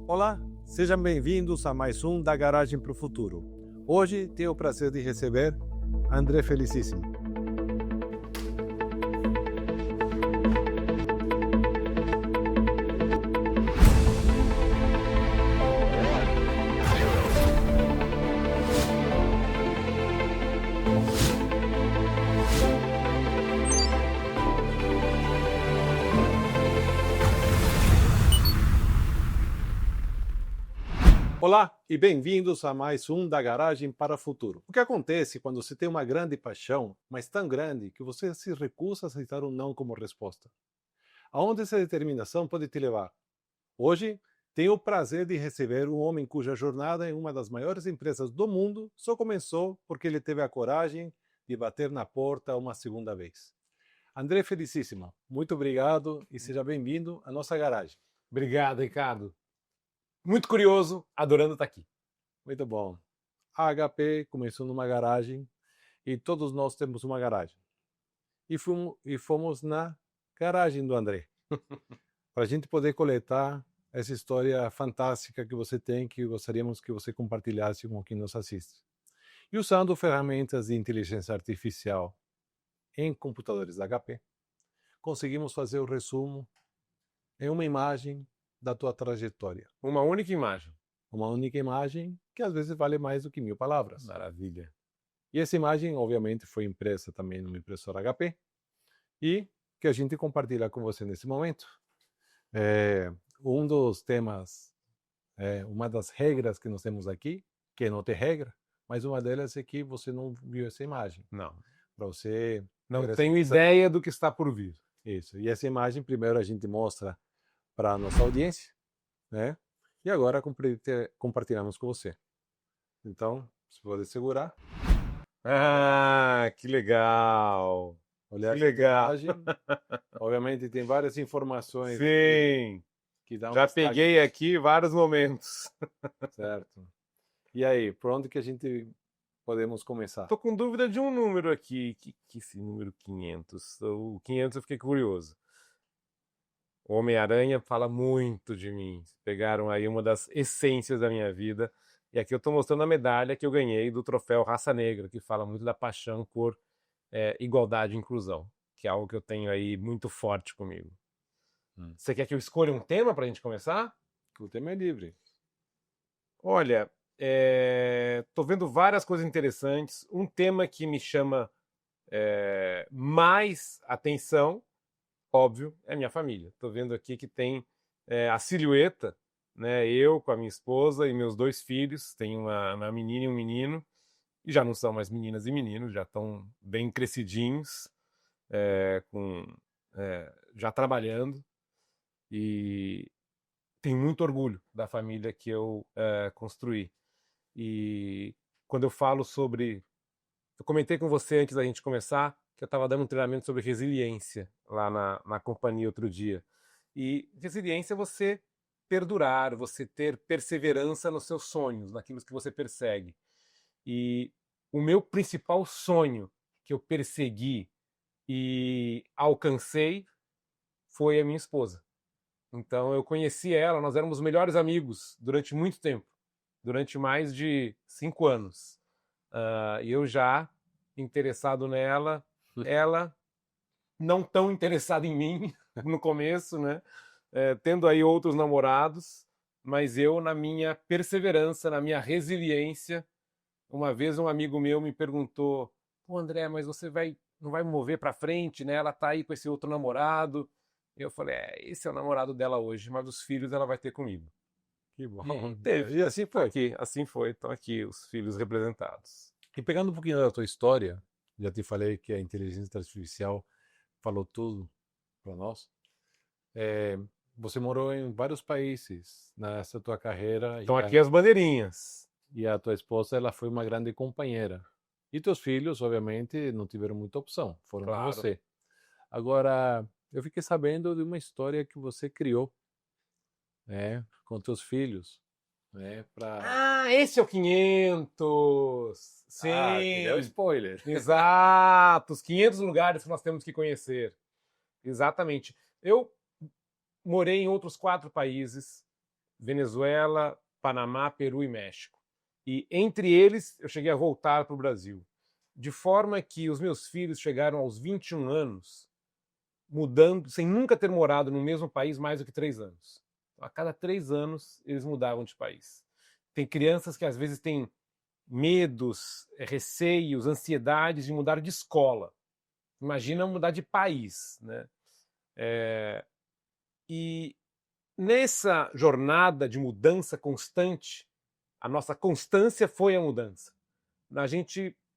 Olá, sejam bem-vindos a mais um da Garagem para o Futuro. Hoje tenho o prazer de receber André Felicíssimo. Olá e bem-vindos a mais um da Garagem para o Futuro. O que acontece quando você tem uma grande paixão, mas tão grande que você se recusa a aceitar um não como resposta? Aonde essa determinação pode te levar? Hoje, tenho o prazer de receber um homem cuja jornada em uma das maiores empresas do mundo só começou porque ele teve a coragem de bater na porta uma segunda vez. André Felicíssima, muito obrigado e seja bem-vindo à nossa garagem. Obrigado, Ricardo. Muito curioso, adorando estar aqui. Muito bom. A HP começou numa garagem e todos nós temos uma garagem. E fomos na garagem do André para a gente poder coletar essa história fantástica que você tem, que gostaríamos que você compartilhasse com quem nos assiste. E usando ferramentas de inteligência artificial em computadores da HP, conseguimos fazer o resumo em uma imagem da tua trajetória. Uma única imagem. Uma única imagem que às vezes vale mais do que 1000 palavras. Maravilha. E essa imagem, obviamente, foi impressa também numa impressora HP e que a gente compartilha com você nesse momento. Um dos temas, uma das regras que nós temos aqui, que não tem regra, mas uma delas é que você não viu essa imagem. Não. Para você... Não tenho ideia do que está por vir. Isso. E essa imagem, primeiro a gente mostra para a nossa audiência, né? E agora compartilhamos com você. Então, se pode segurar. Ah, que legal! Olhar que legal! Imagem. Obviamente tem várias informações. Sim! Que dá Já peguei aqui vários momentos. Certo. E aí, por onde que a gente podemos começar? Tô com dúvida de um número aqui. Que esse número 500? O 500 eu fiquei curioso. O Homem-Aranha fala muito de mim. Pegaram aí uma das essências da minha vida. E aqui eu estou mostrando a medalha que eu ganhei do troféu Raça Negra, que fala muito da paixão por igualdade e inclusão, que é algo que eu tenho aí muito forte comigo. Você quer que eu escolha um tema para a gente começar? O tema é livre. Olha, estou vendo várias coisas interessantes. Um tema que me chama mais atenção, óbvio, é minha família. Estou vendo aqui que tem a silhueta, né? Eu com a minha esposa e meus 2 filhos. Tem uma menina e um menino. E já não são mais meninas e meninos, já estão bem crescidinhos, já trabalhando. E tenho muito orgulho da família que eu construí. E quando eu falo sobre... Eu comentei com você antes da gente começar que eu estava dando um treinamento sobre resiliência lá na companhia outro dia. E resiliência é você perdurar, você ter perseverança nos seus sonhos, naquilo que você persegue. E o meu principal sonho que eu persegui e alcancei foi a minha esposa. Então eu conheci ela, nós éramos melhores amigos durante muito tempo, durante mais de 5 anos. E eu já interessado nela, ela não tão interessada em mim no começo, né? Tendo aí outros namorados, mas eu, na minha perseverança, na minha resiliência, uma vez um amigo meu me perguntou: "Pô, André, mas você não vai me mover para frente, né? Ela tá aí com esse outro namorado." Eu falei: esse é o namorado dela hoje, mas os filhos ela vai ter comigo. Que bom. Teve. E assim foi. Assim foi. Estão aqui os filhos representados. E pegando um pouquinho da tua história, já te falei que a inteligência artificial falou tudo para nós. Você morou em vários países nessa tua carreira. Estão aqui as bandeirinhas. E a tua esposa, ela foi uma grande companheira. E teus filhos, obviamente, não tiveram muita opção, foram com você. Agora, eu fiquei sabendo de uma história que você criou, né, com teus filhos, né, esse é o 500! Sim! Deu spoiler. Exato! Os 500 lugares que nós temos que conhecer. Exatamente. Eu morei em outros 4 países, Venezuela, Panamá, Peru e México. E entre eles eu cheguei a voltar para o Brasil. De forma que os meus filhos chegaram aos 21 anos mudando, sem nunca ter morado no mesmo país mais do que 3 anos. A cada 3 anos eles mudavam de país. Tem crianças que às vezes têm medos, receios, ansiedades de mudar de escola. Imagina mudar de país, né? E nessa jornada de mudança constante, a nossa constância foi a mudança.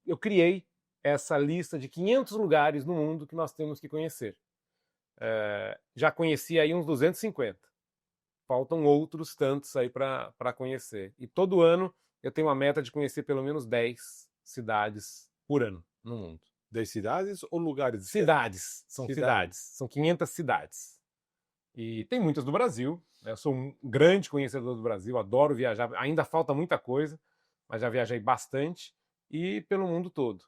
Eu criei essa lista de 500 lugares no mundo que nós temos que conhecer. Já conheci aí uns 250. Faltam outros tantos aí para conhecer. E todo ano eu tenho uma meta de conhecer pelo menos 10 cidades por ano no mundo. 10 cidades ou lugares? Cidades. São cidades. São 500 cidades. E tem muitas do Brasil. Eu sou um grande conhecedor do Brasil, adoro viajar. Ainda falta muita coisa, mas já viajei bastante. E pelo mundo todo.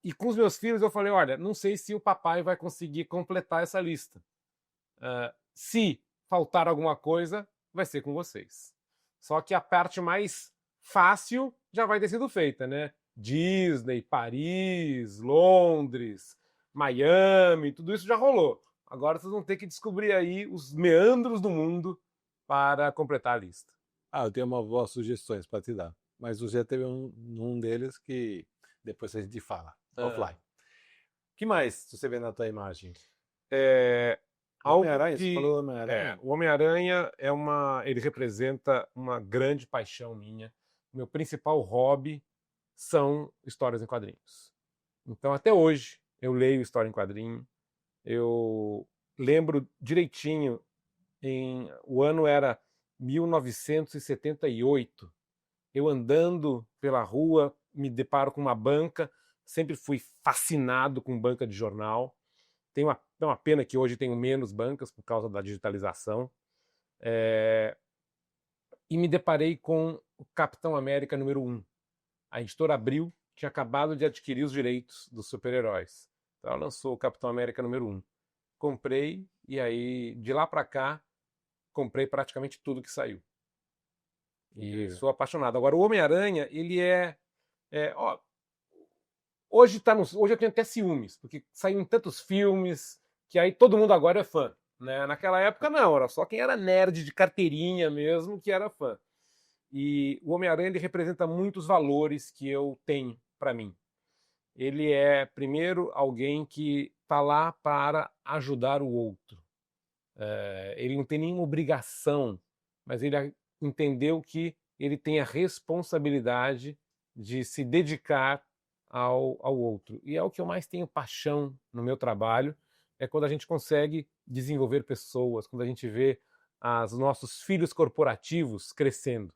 E com os meus filhos eu falei, olha, não sei se o papai vai conseguir completar essa lista. Se faltar alguma coisa, vai ser com vocês. Só que a parte mais fácil já vai ter sido feita, né? Disney, Paris, Londres, Miami, tudo isso já rolou. Agora vocês vão ter que descobrir aí os meandros do mundo para completar a lista. Eu tenho uma boas sugestões para te dar. Mas você teve um deles que depois a gente fala, offline. O que mais você vê na tua imagem? Homem-Aranha, você falou Homem-Aranha? O Homem-Aranha ele representa uma grande paixão minha. Meu principal hobby são histórias em quadrinhos. Então, até hoje, eu leio história em quadrinho. Eu lembro direitinho, o ano era 1978. Eu andando pela rua, me deparo com uma banca. Sempre fui fascinado com banca de jornal. Tem uma pena que hoje tenho menos bancas por causa da digitalização. E me deparei com o Capitão América número 1. A editora Abril tinha acabado de adquirir os direitos dos super-heróis. Então ela lançou o Capitão América número 1. Comprei e aí, de lá para cá, comprei praticamente tudo que saiu. E sou apaixonado. Agora, o Homem-Aranha, ele hoje eu tenho até ciúmes, porque saiu em tantos filmes que aí todo mundo agora é fã. Né? Naquela época não, era só quem era nerd de carteirinha mesmo que era fã. E o Homem-Aranha ele representa muitos valores que eu tenho para mim. Ele é, primeiro, alguém que está lá para ajudar o outro. Ele não tem nenhuma obrigação, mas ele entendeu que ele tem a responsabilidade de se dedicar ao outro. E é o que eu mais tenho paixão no meu trabalho, é quando a gente consegue desenvolver pessoas, quando a gente vê os nossos filhos corporativos crescendo,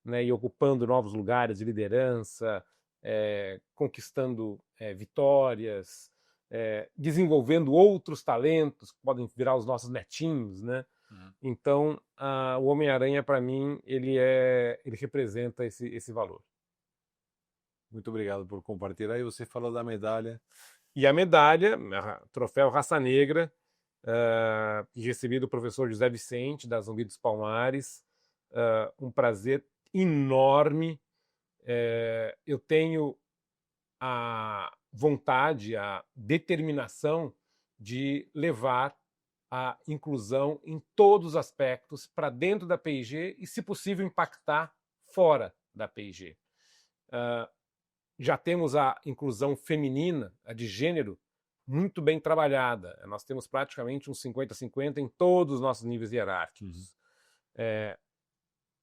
né, e ocupando novos lugares de liderança, conquistando vitórias, desenvolvendo outros talentos que podem virar os nossos netinhos, né? Então, o Homem-Aranha, para mim, ele representa esse valor. Muito obrigado por compartilhar. E você falou da medalha. E a medalha, troféu Raça Negra, que recebi do professor José Vicente, da Zumbi dos Palmares. Um prazer enorme. Eu tenho a vontade, a determinação de levar a inclusão em todos os aspectos para dentro da P&G e, se possível, impactar fora da P&G. Já temos a inclusão feminina, a de gênero, muito bem trabalhada. Nós temos praticamente uns 50-50 em todos os nossos níveis hierárquicos.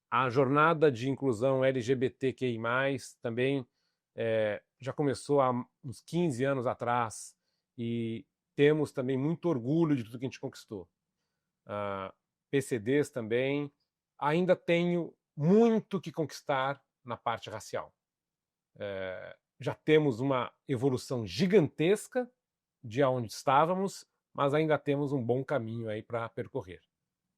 A jornada de inclusão LGBTQI+, também já começou há uns 15 anos atrás e temos também muito orgulho de tudo que a gente conquistou. PCDs também. Ainda tenho muito que conquistar na parte racial. Já temos uma evolução gigantesca de onde estávamos, mas ainda temos um bom caminho aí para percorrer.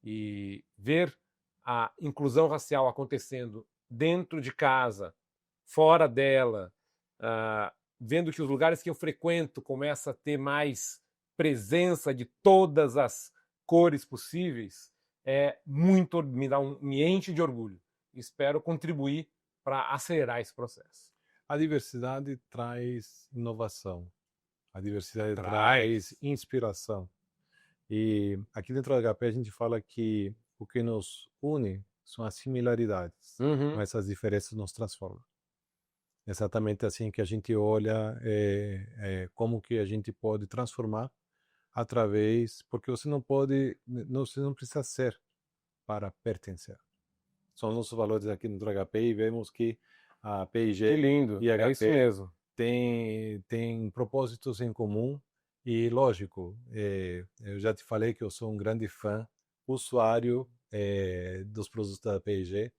E ver a inclusão racial acontecendo dentro de casa, fora dela, vendo que os lugares que eu frequento começam a ter mais presença de todas as cores possíveis, me enche de orgulho. Espero contribuir para acelerar esse processo. A diversidade traz inovação. A diversidade Traz. traz inspiração. E aqui dentro do HP a gente fala que o que nos une são as similaridades, mas as diferenças nos transformam. Exatamente assim que a gente olha como que a gente pode transformar através, porque você não precisa ser para pertencer. São nossos valores aqui no HP e vemos que a P&G Que lindo, e a é isso HP mesmo. tem propósitos em comum e, lógico, eu já te falei que eu sou um grande fã, usuário dos produtos da P&G,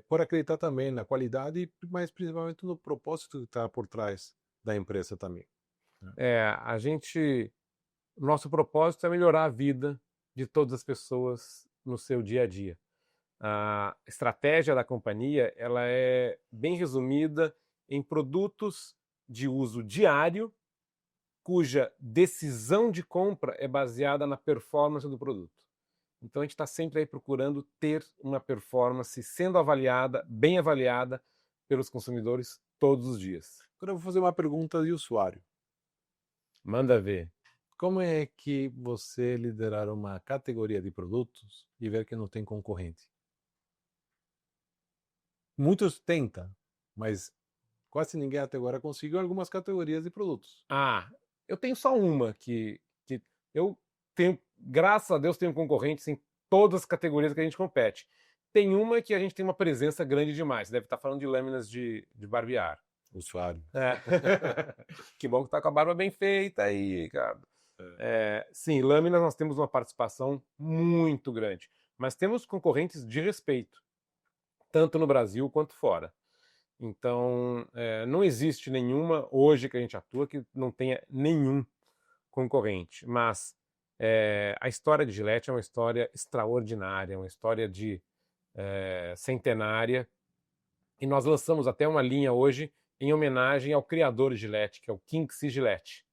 por acreditar também na qualidade, mas principalmente no propósito que está por trás da empresa também. Nosso propósito é melhorar a vida de todas as pessoas no seu dia a dia. A estratégia da companhia ela é bem resumida em produtos de uso diário, cuja decisão de compra é baseada na performance do produto. Então a gente está sempre aí procurando ter uma performance sendo avaliada, bem avaliada pelos consumidores todos os dias. Agora eu vou fazer uma pergunta de usuário. Manda ver. Como é que você liderar uma categoria de produtos e ver que não tem concorrente? Muitos tentam, mas quase ninguém até agora conseguiu algumas categorias de produtos. Eu tenho só uma que eu tenho, graças a Deus, tenho concorrentes em todas as categorias que a gente compete. Tem uma que a gente tem uma presença grande demais. Você deve estar falando de lâminas de barbear. Usuário. Que bom que tá com a barba bem feita aí, Ricardo. Sim, lâminas nós temos uma participação muito grande, mas temos concorrentes de respeito, tanto no Brasil quanto fora. Então, não existe nenhuma hoje que a gente atua que não tenha nenhum concorrente. Mas a história de Gillette é uma história extraordinária, uma história centenária. E nós lançamos até uma linha hoje em homenagem ao criador de Gillette, que é o Kinksy Gillette,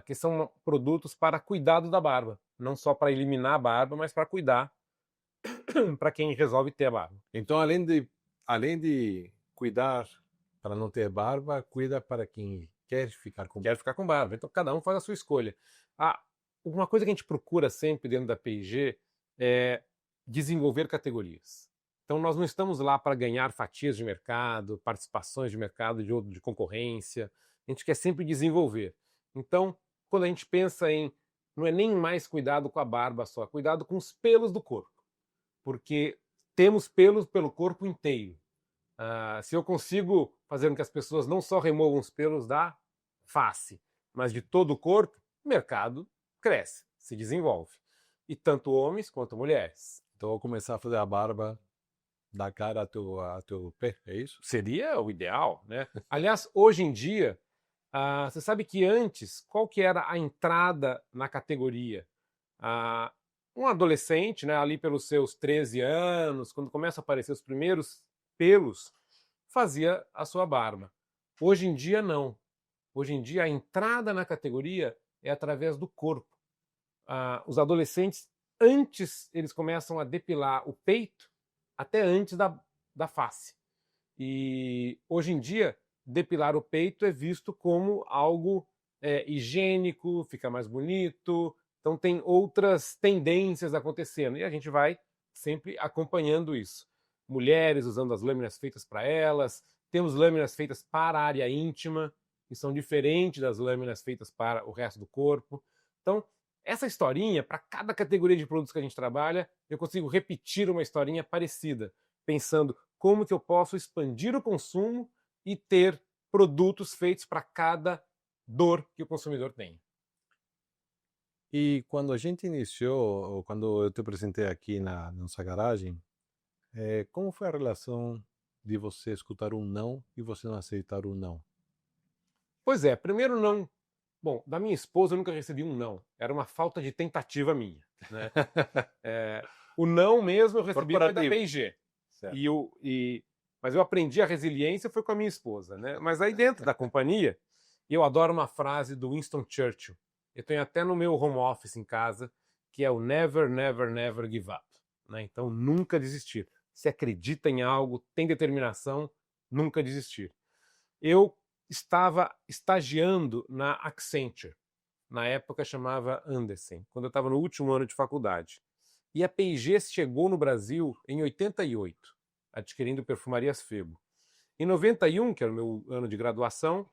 que são produtos para cuidado da barba. Não só para eliminar a barba, mas para cuidar para quem resolve ter a barba. Então, além de cuidar para não ter barba, cuida para quem quer ficar com barba. Então, cada um faz a sua escolha. Uma coisa que a gente procura sempre dentro da P&G é desenvolver categorias. Então, nós não estamos lá para ganhar fatias de mercado, participações de mercado de concorrência. A gente quer sempre desenvolver. Então, quando a gente pensa não é nem mais cuidado com a barba só, é cuidado com os pelos do corpo. Porque temos pelos pelo corpo inteiro. Se eu consigo fazer com que as pessoas não só removam os pelos da face, mas de todo o corpo, o mercado cresce, se desenvolve. E tanto homens quanto mulheres. Então, eu vou começar a fazer a barba da cara a teu pé, é isso? Seria o ideal, né? Aliás, hoje em dia, você sabe que antes, qual que era a entrada na categoria? Um adolescente, né, ali pelos seus 13 anos, quando começam a aparecer os primeiros pelos, fazia a sua barba. Hoje em dia, não. Hoje em dia, a entrada na categoria é através do corpo. Os adolescentes, antes eles começam a depilar o peito, até antes da face. E hoje em dia, depilar o peito é visto como algo higiênico, fica mais bonito. Então tem outras tendências acontecendo e a gente vai sempre acompanhando isso. Mulheres usando as lâminas feitas para elas, temos lâminas feitas para a área íntima, que são diferentes das lâminas feitas para o resto do corpo. Então, essa historinha, para cada categoria de produtos que a gente trabalha, eu consigo repetir uma historinha parecida, pensando como que eu posso expandir o consumo e ter produtos feitos para cada dor que o consumidor tem. E quando a gente iniciou, ou quando eu te apresentei aqui na nossa garagem, como foi a relação de você escutar um não e você não aceitar um não? Pois é, primeiro não. Bom, da minha esposa eu nunca recebi um não. Era uma falta de tentativa minha. Né? O não mesmo eu recebi foi da P&G. Mas eu aprendi a resiliência foi com a minha esposa. Né? Mas aí dentro da companhia, eu adoro uma frase do Winston Churchill. Eu tenho até no meu home office em casa, que é o never, never, never give up. né? Então, nunca desistir. Se acredita em algo, tem determinação, nunca desistir. Eu estava estagiando na Accenture, na época chamava Andersen, quando eu estava no último ano de faculdade. E a P&G chegou no Brasil em 88, adquirindo Perfumarias Febo. Em 91, que era o meu ano de graduação,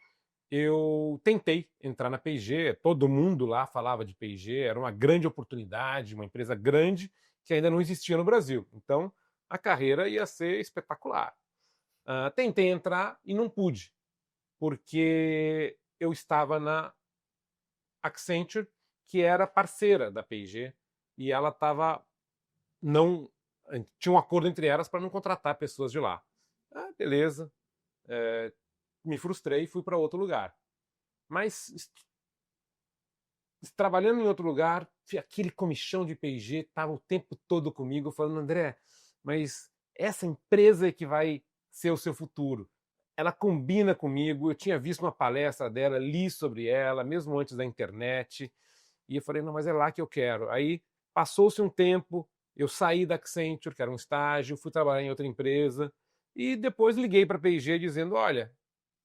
eu tentei entrar na P&G, todo mundo lá falava de P&G, era uma grande oportunidade, uma empresa grande que ainda não existia no Brasil. Então, a carreira ia ser espetacular. Tentei entrar e não pude, porque eu estava na Accenture, que era parceira da P&G, e ela estava não tinha um acordo entre elas para não contratar pessoas de lá. Beleza, me frustrei e fui para outro lugar. Mas trabalhando em outro lugar, aquele comichão de P&G estava o tempo todo comigo, falando: André, mas essa empresa é que vai ser o seu futuro. Ela combina comigo, eu tinha visto uma palestra dela, li sobre ela, mesmo antes da internet, e eu falei: não, mas é lá que eu quero. Aí passou-se um tempo, eu saí da Accenture, que era um estágio, fui trabalhar em outra empresa, e depois liguei para a P&G dizendo: olha,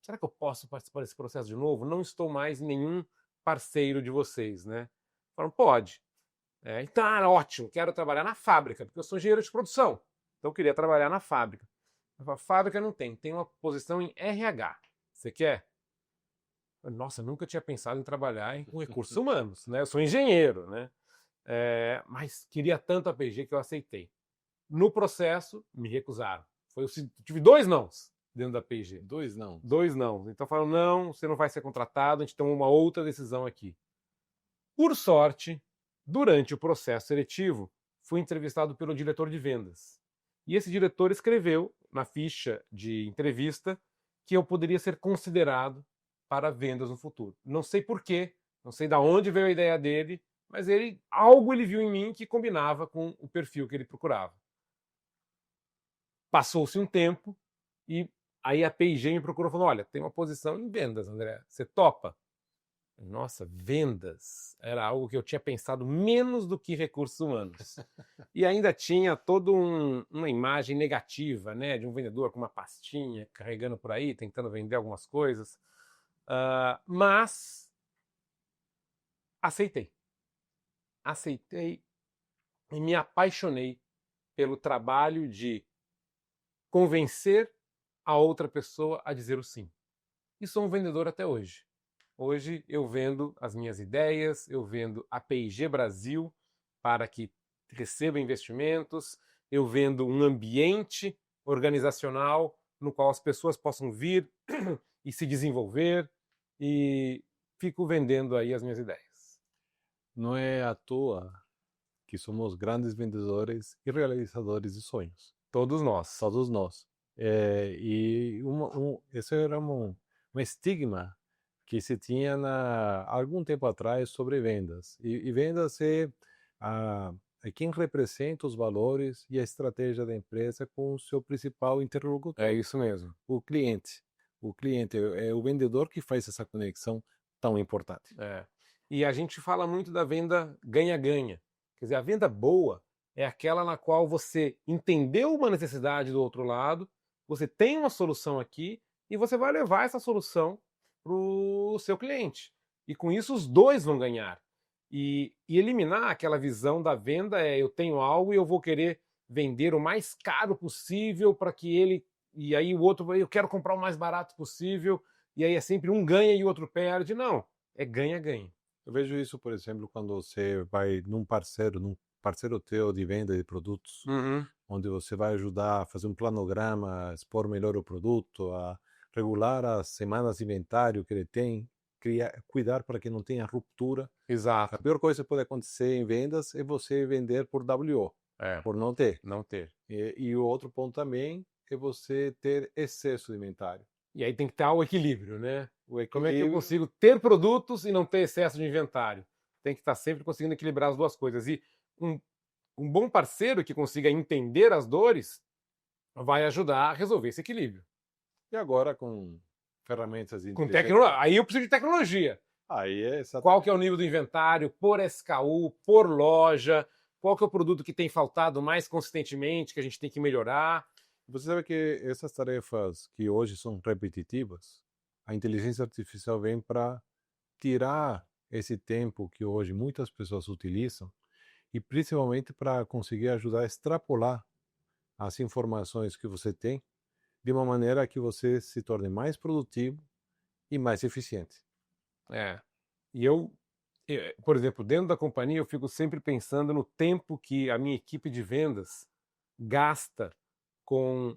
será que eu posso participar desse processo de novo? Não estou mais em nenhum parceiro de vocês, né? Falaram: pode. Então, ótimo, quero trabalhar na fábrica, porque eu sou engenheiro de produção. Então eu queria trabalhar na fábrica. Eu falei: fábrica não tem uma posição em RH. Você quer? Nossa, nunca tinha pensado em trabalhar com recursos humanos, né? Eu sou engenheiro, né? Mas queria tanto a P&G que eu aceitei. No processo, me recusaram. Tive 2 nãos dentro da P&G. 2 não. 2 não. Então falaram: não, você não vai ser contratado, a gente tomou uma outra decisão aqui. Por sorte, durante o processo seletivo, fui entrevistado pelo diretor de vendas. E esse diretor escreveu na ficha de entrevista que eu poderia ser considerado para vendas no futuro. Não sei porquê, não sei de onde veio a ideia dele, mas algo ele viu em mim que combinava com o perfil que ele procurava. Passou-se um tempo e aí a P&G me procurou e falou: olha, tem uma posição em vendas, André, você topa? Nossa, vendas era algo que eu tinha pensado menos do que recursos humanos. E ainda tinha toda uma imagem negativa, né, de um vendedor com uma pastinha carregando por aí, tentando vender algumas coisas. Mas aceitei. Aceitei e me apaixonei pelo trabalho de convencer a outra pessoa a dizer o sim. E sou um vendedor até hoje. Hoje eu vendo as minhas ideias, eu vendo a P&G Brasil para que receba investimentos, eu vendo um ambiente organizacional no qual as pessoas possam vir e se desenvolver, e fico vendendo aí as minhas ideias. Não é à toa que somos grandes vendedores e realizadores de sonhos. Todos nós. Todos nós. Esse era um estigma que se tinha algum tempo atrás sobre vendas. E vendas é quem representa os valores e a estratégia da empresa com o seu principal interlocutor. É isso mesmo. O cliente. O cliente é o vendedor que faz essa conexão tão importante. E a gente fala muito da venda ganha-ganha. Quer dizer, a venda boa é aquela na qual você entendeu uma necessidade do outro lado, você tem uma solução aqui e você vai levar essa solução para o seu cliente. E com isso os dois vão ganhar. E eliminar aquela visão da venda eu tenho algo e eu vou querer vender o mais caro possível para que ele... E aí o outro, eu quero comprar o mais barato possível, e aí é sempre um ganha e o outro perde. Não, é ganha-ganha. Eu vejo isso, por exemplo, quando você vai num parceiro teu de venda de produtos, onde você vai ajudar a fazer um planograma, a expor melhor o produto, a regular as semanas de inventário que ele tem, cuidar para que não tenha ruptura. Exato. A pior coisa que pode acontecer em vendas é você vender por WO, por não ter. Não ter. E o outro ponto também é você ter excesso de inventário. E aí tem que ter o equilíbrio, né? Como é que eu consigo ter produtos e não ter excesso de inventário? Tem que estar sempre conseguindo equilibrar as duas coisas. E um bom parceiro que consiga entender as dores vai ajudar a resolver esse equilíbrio. E agora com ferramentas de Aí eu preciso de tecnologia. Aí Qual que é o nível do inventário por SKU, por loja, Qual que é o produto que tem faltado mais consistentemente, que a gente tem que melhorar? Você sabe que essas tarefas que hoje são repetitivas, a inteligência artificial vem para tirar esse tempo que hoje muitas pessoas utilizam e principalmente para conseguir ajudar a extrapolar as informações que você tem de uma maneira que você se torne mais produtivo e mais eficiente. É. E por exemplo, dentro da companhia, eu fico sempre pensando no tempo que a minha equipe de vendas gasta com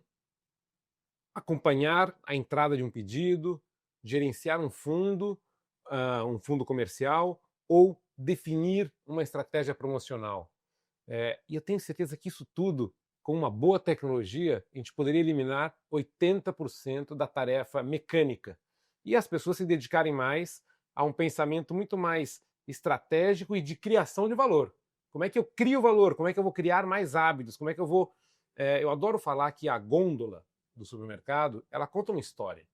acompanhar a entrada de um pedido, gerenciar um fundo comercial ou definir uma estratégia promocional. E eu tenho certeza que isso tudo, com uma boa tecnologia, a gente poderia eliminar 80% da tarefa mecânica e as pessoas se dedicarem mais a um pensamento muito mais estratégico e de criação de valor. Como é que eu crio valor? Como é que eu vou criar mais hábitos? Como é que eu vou... eu adoro falar que a gôndola do supermercado, ela conta uma história.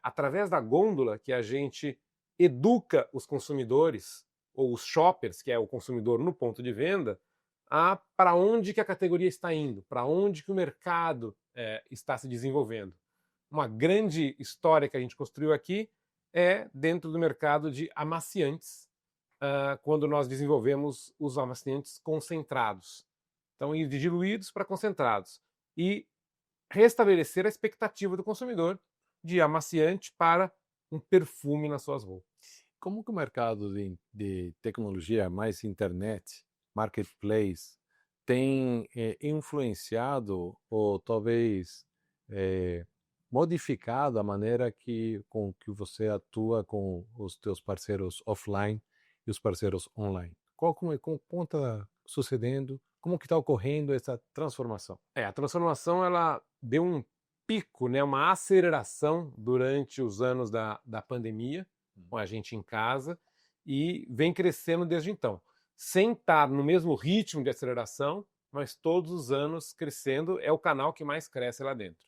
Através da gôndola que a gente educa os consumidores, ou os shoppers, que é o consumidor no ponto de venda, a para onde que a categoria está indo, para onde que o mercado está se desenvolvendo. Uma grande história que a gente construiu aqui é dentro do mercado de amaciantes, quando nós desenvolvemos os amaciantes concentrados. Então, ir de diluídos para concentrados. E restabelecer a expectativa do consumidor de amaciante para um perfume nas suas roupas. Como que o mercado de tecnologia, mais internet, marketplace, tem influenciado ou talvez modificado a maneira com que você atua com os teus parceiros offline e os parceiros online? Como está sucedendo? Como que está ocorrendo essa transformação? A transformação ela deu um pico, né, uma aceleração durante os anos da pandemia, com a gente em casa, e vem crescendo desde então. Sem estar no mesmo ritmo de aceleração, mas todos os anos crescendo, é o canal que mais cresce lá dentro.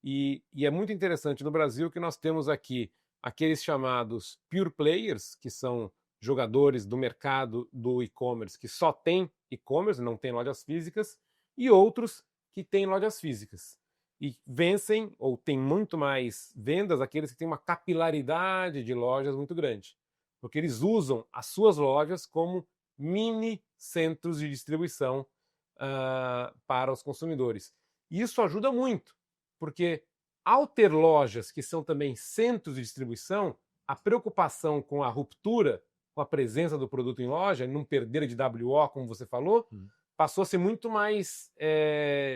E é muito interessante no Brasil que nós temos aqui aqueles chamados pure players, que são jogadores do mercado do e-commerce que só tem e-commerce, não tem lojas físicas, e outros que têm lojas físicas. E vencem, ou têm muito mais vendas, aqueles que têm uma capilaridade de lojas muito grande. Porque eles usam as suas lojas como mini centros de distribuição para os consumidores. E isso ajuda muito, porque ao ter lojas que são também centros de distribuição, a preocupação com a ruptura, com a presença do produto em loja, não perder de WO, como você falou, passou a ser muito mais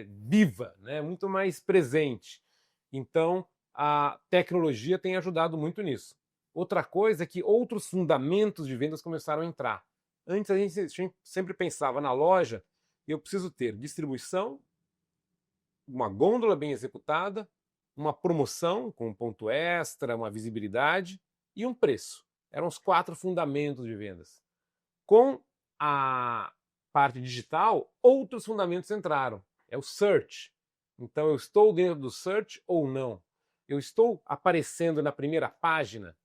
viva, né? Muito mais presente. Então, a tecnologia tem ajudado muito nisso. Outra coisa é que outros fundamentos de vendas começaram a entrar. Antes a gente sempre pensava na loja, eu preciso ter distribuição, uma gôndola bem executada, uma promoção com um ponto extra, uma visibilidade e um preço. Eram os 4 fundamentos de vendas. Com a parte digital, outros fundamentos entraram. É o search. Então, eu estou dentro do search ou não? Eu estou aparecendo na primeira página?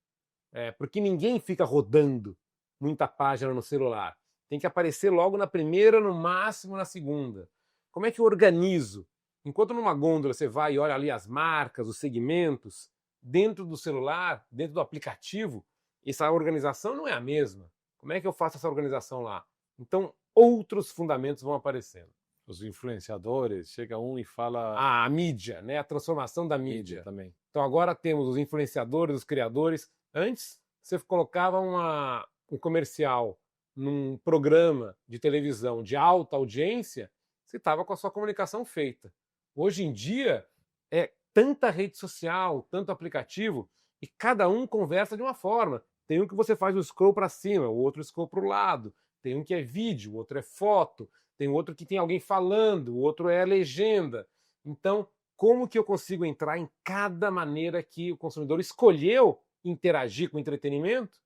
Porque ninguém fica rodando muita página no celular. Tem que aparecer logo na primeira, no máximo na segunda. Como é que eu organizo? Enquanto numa gôndola você vai e olha ali as marcas, os segmentos, dentro do celular, dentro do aplicativo, essa organização não é a mesma. Como é que eu faço essa organização lá? Então, outros fundamentos vão aparecendo. Os influenciadores, chega um e fala... A mídia, né? A transformação da mídia. Também. Então agora temos os influenciadores, os criadores. Antes, você colocava um comercial num programa de televisão de alta audiência, você estava com a sua comunicação feita. Hoje em dia, é tanta rede social, tanto aplicativo, e cada um conversa de uma forma. Tem um que você faz o scroll para cima, o outro scroll para o lado. Tem um que é vídeo, o outro é foto. Tem outro que tem alguém falando, o outro é legenda. Então, como que eu consigo entrar em cada maneira que o consumidor escolheu interagir com o entretenimento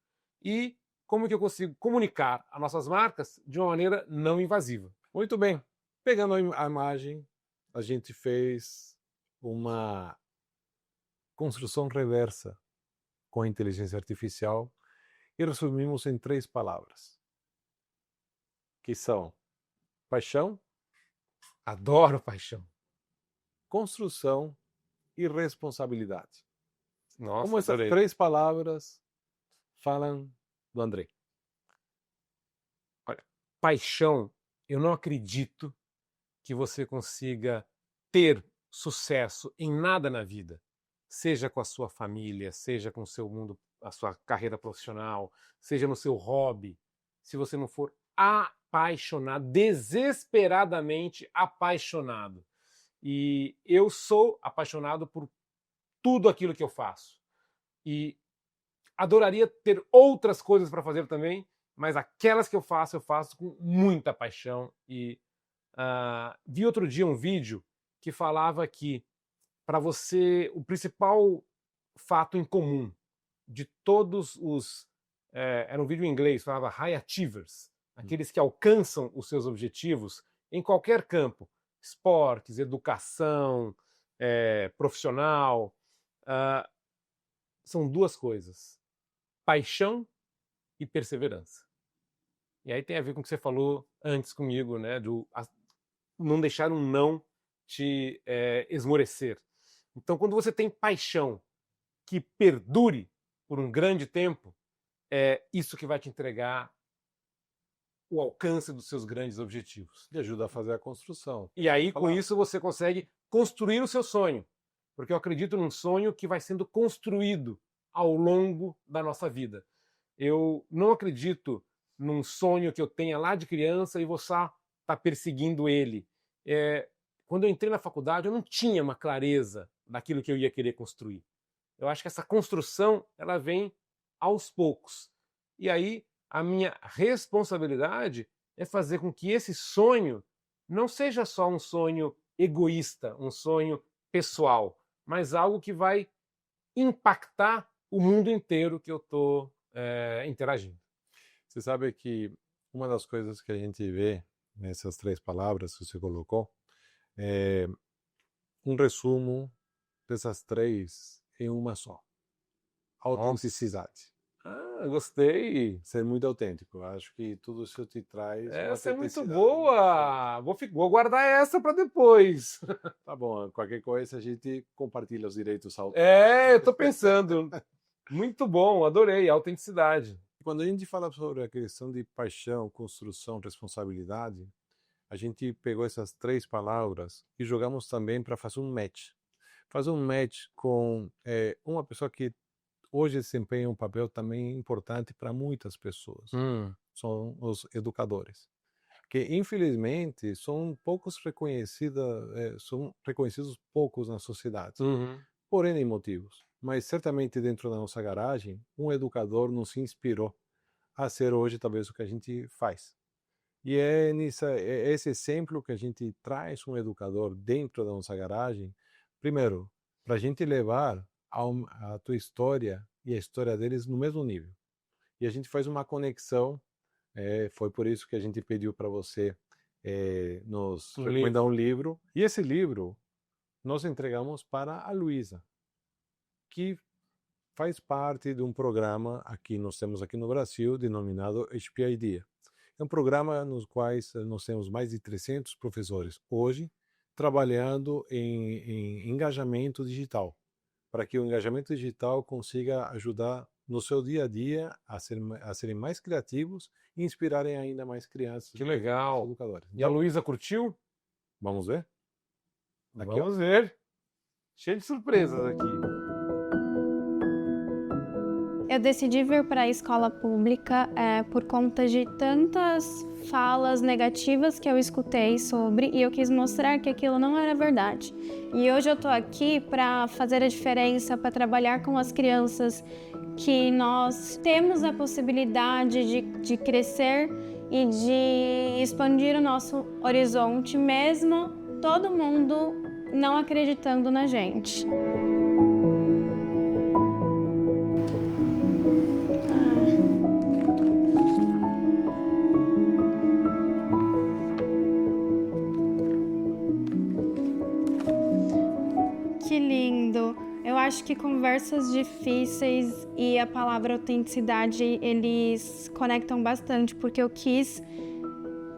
e como que eu consigo comunicar as nossas marcas de uma maneira não invasiva? Muito bem. Pegando a imagem, a gente fez uma construção reversa com a inteligência artificial e resumimos em 3 palavras: que são paixão, Adoro paixão. construção e responsabilidade. Nossa, Como essas adorei. 3 palavras falam do André? Olha, paixão, eu não acredito que você consiga ter sucesso em nada na vida, seja com a sua família, seja com o seu mundo, a sua carreira profissional, seja no seu hobby, se você não for apaixonado, desesperadamente apaixonado. E eu sou apaixonado por tudo aquilo que eu faço. E adoraria ter outras coisas para fazer também, mas aquelas que eu faço com muita paixão. E vi outro dia um vídeo que falava que para você, o principal fato em comum de todos os... era um vídeo em inglês, falava high achievers, aqueles que alcançam os seus objetivos em qualquer campo, esportes, educação, profissional, são 2 coisas: paixão e perseverança. E aí tem a ver com o que você falou antes comigo, né? Não deixar um não te esmorecer. Então, quando você tem paixão que perdure por um grande tempo, é isso que vai te entregar o alcance dos seus grandes objetivos. E ajuda a fazer a construção. E aí, com Falar- isso, você consegue construir o seu sonho. Porque eu acredito num sonho que vai sendo construído ao longo da nossa vida. Eu não acredito num sonho que eu tenha lá de criança e vou só estar perseguindo ele. Quando eu entrei na faculdade, eu não tinha uma clareza daquilo que eu ia querer construir. Eu acho que essa construção ela vem aos poucos. E aí, a minha responsabilidade é fazer com que esse sonho não seja só um sonho egoísta, um sonho pessoal, mas algo que vai impactar o mundo inteiro que eu estou interagindo. Você sabe que uma das coisas que a gente vê nessas 3 palavras que você colocou é um resumo dessas 3 em uma só: autenticidade. Gostei. Ser muito autêntico. Eu acho que tudo isso te traz uma Essa é muito autenticidade. boa. Vou guardar essa para depois. Tá bom, qualquer coisa a gente compartilha os direitos Eu estou pensando. Muito bom, adorei. Autenticidade. Quando a gente fala sobre a questão de paixão, construção, responsabilidade, a gente pegou essas 3 palavras e jogamos também para fazer um match. Fazer um match com uma pessoa que hoje desempenha um papel também importante para muitas pessoas. São os educadores, que infelizmente são reconhecidos poucos na sociedade, por N motivos. Mas certamente dentro da nossa garagem, um educador nos inspirou a ser hoje talvez o que a gente faz. E é esse exemplo que a gente traz um educador dentro da nossa garagem, primeiro, para a gente levar a tua história e a história deles no mesmo nível. E a gente faz uma conexão, foi por isso que a gente pediu para você nos recomendar um livro. E esse livro nós entregamos para a Luísa, que faz parte de um programa que nós temos aqui no Brasil, denominado HP Idea. É um programa nos quais nós temos mais de 300 professores hoje trabalhando em engajamento digital, para que o engajamento digital consiga ajudar no seu dia a dia a serem mais criativos e inspirarem ainda mais crianças. Que legal. Educadores. E a Luísa curtiu? Vamos ver? Vamos ver. Cheio de surpresas aqui. Eu decidi vir para a escola pública por conta de tantas falas negativas que eu escutei sobre e eu quis mostrar que aquilo não era verdade. E hoje eu estou aqui para fazer a diferença, para trabalhar com as crianças, que nós temos a possibilidade de crescer e de expandir o nosso horizonte, mesmo todo mundo não acreditando na gente. Que lindo! Eu acho que conversas difíceis e a palavra autenticidade, eles conectam bastante, porque eu quis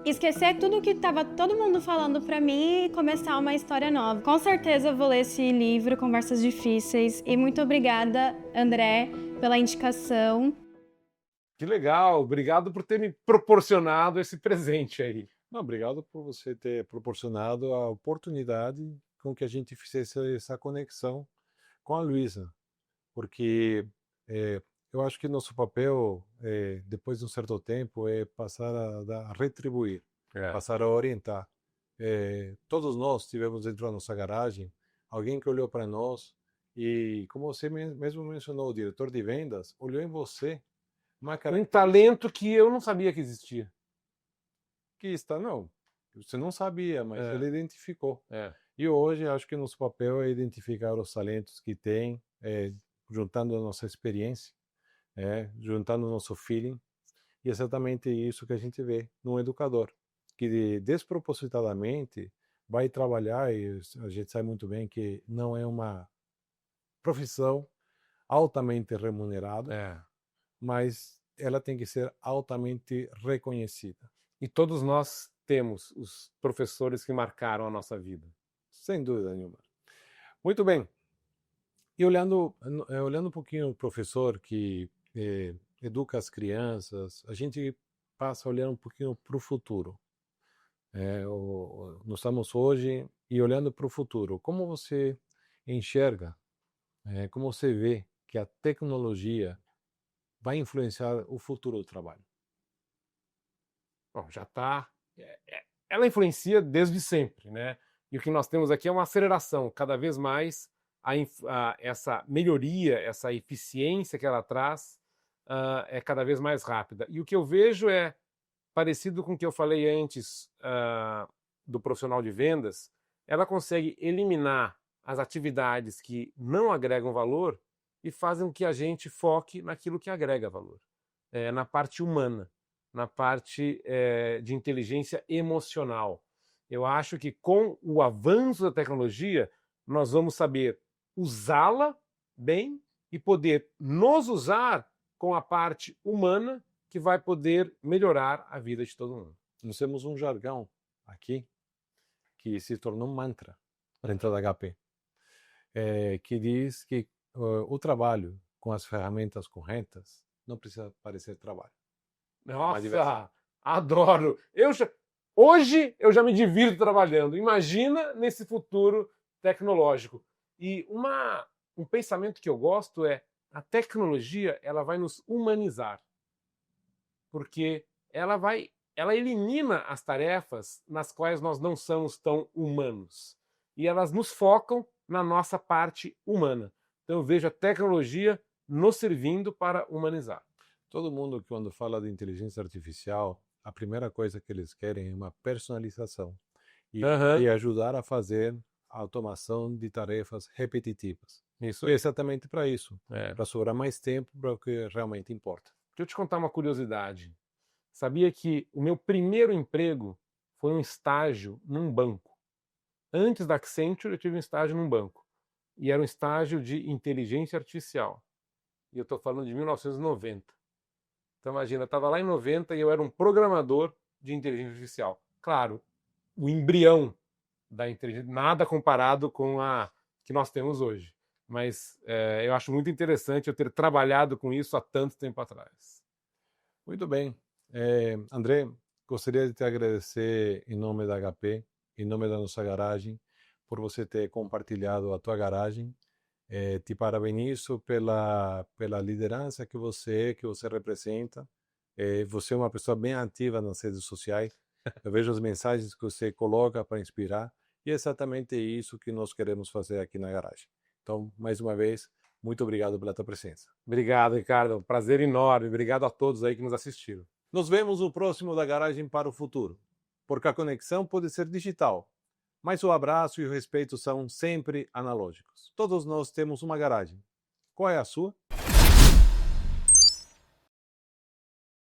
esquecer tudo que estava todo mundo falando para mim e começar uma história nova. Com certeza eu vou ler esse livro, Conversas Difíceis, e muito obrigada, André, pela indicação. Que legal, obrigado por ter me proporcionado esse presente aí. Não, obrigado por você ter proporcionado a oportunidade com que a gente fizesse essa conexão com a Luísa, porque eu acho que nosso papel, depois de um certo tempo, é passar a retribuir, passar a orientar. Todos nós tivemos dentro da nossa garagem alguém que olhou para nós e, como você mesmo mencionou, o diretor de vendas olhou em você um talento que eu não sabia que existia. Que está, não, você não sabia, mas ele identificou. E hoje acho que nosso papel é identificar os talentos que tem, juntando a nossa experiência, juntando o nosso feeling, e é exatamente isso que a gente vê num educador, que despropositadamente vai trabalhar, e a gente sabe muito bem que não é uma profissão altamente remunerada, mas ela tem que ser altamente reconhecida. E todos nós temos os professores que marcaram a nossa vida. Sem dúvida nenhuma. Muito bem. E olhando um pouquinho o professor que educa as crianças, a gente passa a olhar um pouquinho para o futuro. Nós estamos hoje e olhando para o futuro. Como você enxerga, como você vê que a tecnologia vai influenciar o futuro do trabalho? Bom, já está. Ela influencia desde sempre, né? E o que nós temos aqui é uma aceleração. Cada vez mais essa melhoria, essa eficiência que ela traz é cada vez mais rápida. E o que eu vejo é parecido com o que eu falei antes do profissional de vendas. Ela consegue eliminar as atividades que não agregam valor e fazem com que a gente foque naquilo que agrega valor, na parte humana, na parte de inteligência emocional. Eu acho que com o avanço da tecnologia, nós vamos saber usá-la bem e poder nos usar com a parte humana que vai poder melhorar a vida de todo mundo. Nós temos um jargão aqui que se tornou um mantra dentro da HP, que diz que o trabalho com as ferramentas corretas não precisa parecer trabalho. Nossa, adoro! Hoje eu já me divirto trabalhando. Imagina nesse futuro tecnológico. E um pensamento que eu gosto é a tecnologia ela vai nos humanizar. Porque ela elimina as tarefas nas quais nós não somos tão humanos. E elas nos focam na nossa parte humana. Então eu vejo a tecnologia nos servindo para humanizar. Todo mundo, quando fala de inteligência artificial, a primeira coisa que eles querem é uma personalização e ajudar a fazer a automação de tarefas repetitivas. Isso é exatamente para isso, para sobrar mais tempo para o que realmente importa. Deixa eu te contar uma curiosidade. Sabia que o meu primeiro emprego foi um estágio num banco. Antes da Accenture, eu tive um estágio num banco. E era um estágio de inteligência artificial. E eu estou falando de 1990. Então imagina, eu estava lá em 90 e eu era um programador de inteligência artificial. Claro, o embrião da inteligência, nada comparado com a que nós temos hoje. Mas eu acho muito interessante eu ter trabalhado com isso há tanto tempo atrás. Muito bem. André, gostaria de te agradecer em nome da HP, em nome da nossa garagem, por você ter compartilhado a tua garagem. Te parabenizo pela liderança que você representa. Você é uma pessoa bem ativa nas redes sociais. Eu vejo as mensagens que você coloca para inspirar e é exatamente isso que nós queremos fazer aqui na garagem. Então, mais uma vez, muito obrigado pela tua presença. Obrigado, Ricardo. Prazer enorme. Obrigado a todos aí que nos assistiram. Nos vemos no próximo da Garagem para o Futuro, porque a conexão pode ser digital, mas o abraço e o respeito são sempre analógicos. Todos nós temos uma garagem. Qual é a sua?